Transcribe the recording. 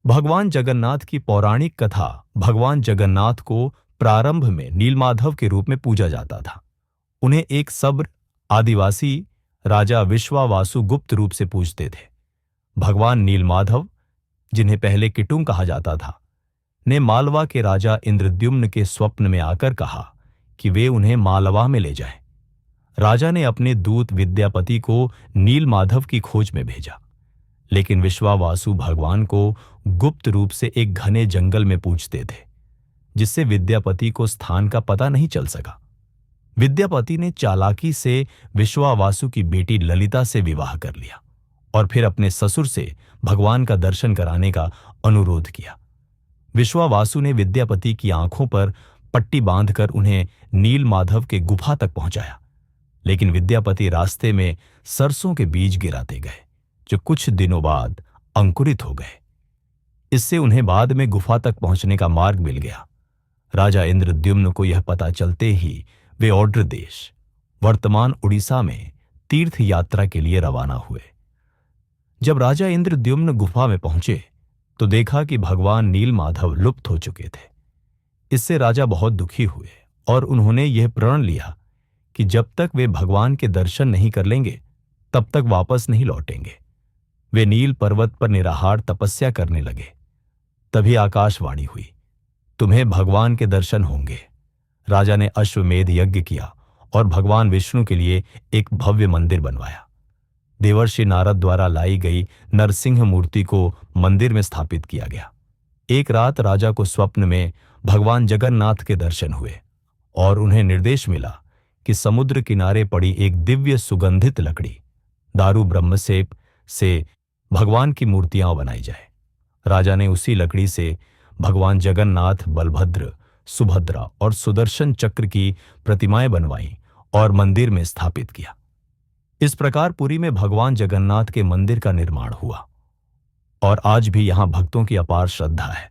भगवान जगन्नाथ की पौराणिक कथा। भगवान जगन्नाथ को प्रारंभ में नीलमाधव के रूप में पूजा जाता था। उन्हें एक सब्र आदिवासी राजा विश्वावासु गुप्त रूप से पूजते थे। भगवान नीलमाधव, जिन्हें पहले किटुंग कहा जाता था, ने मालवा के राजा इंद्रद्युम्न के स्वप्न में आकर कहा कि वे उन्हें मालवा में ले जाएं। राजा ने अपने दूत विद्यापति को नीलमाधव की खोज में भेजा, लेकिन विश्वावासु भगवान को गुप्त रूप से एक घने जंगल में पूजते थे, जिससे विद्यापति को स्थान का पता नहीं चल सका। विद्यापति ने चालाकी से विश्वावासु की बेटी ललिता से विवाह कर लिया और फिर अपने ससुर से भगवान का दर्शन कराने का अनुरोध किया। विश्वावासु ने विद्यापति की आंखों पर पट्टी बांधकर उन्हें नीलमाधव के गुफा तक पहुंचाया, लेकिन विद्यापति रास्ते में सरसों के बीज गिराते गए, जो कुछ दिनों बाद अंकुरित हो गए। इससे उन्हें बाद में गुफा तक पहुंचने का मार्ग मिल गया। राजा इंद्रद्युम्न को यह पता चलते ही वे औड्र देश, वर्तमान उड़ीसा में तीर्थ यात्रा के लिए रवाना हुए। जब राजा इंद्रद्युम्न गुफा में पहुंचे तो देखा कि भगवान नीलमाधव लुप्त हो चुके थे। इससे राजा बहुत दुखी हुए और उन्होंने यह प्रण लिया कि जब तक वे भगवान के दर्शन नहीं कर लेंगे तब तक वापस नहीं लौटेंगे। वे नील पर्वत पर निराहार तपस्या करने लगे। तभी आकाशवाणी हुई, तुम्हें भगवान के दर्शन होंगे। राजा ने अश्वमेध यज्ञ किया और भगवान विष्णु के लिए एक भव्य मंदिर बनवाया। देवर्षि नारद द्वारा लाई गई नरसिंह मूर्ति को मंदिर में स्थापित किया गया। एक रात राजा को स्वप्न में भगवान जगन्नाथ के दर्शन हुए और उन्हें निर्देश मिला कि समुद्र किनारे पड़ी एक दिव्य सुगंधित लकड़ी दारू ब्रह्मसेप से भगवान की मूर्तियां बनाई जाए। राजा ने उसी लकड़ी से भगवान जगन्नाथ, बलभद्र, सुभद्रा और सुदर्शन चक्र की प्रतिमाएं बनवाईं और मंदिर में स्थापित किया। इस प्रकार पुरी में भगवान जगन्नाथ के मंदिर का निर्माण हुआ और आज भी यहां भक्तों की अपार श्रद्धा है।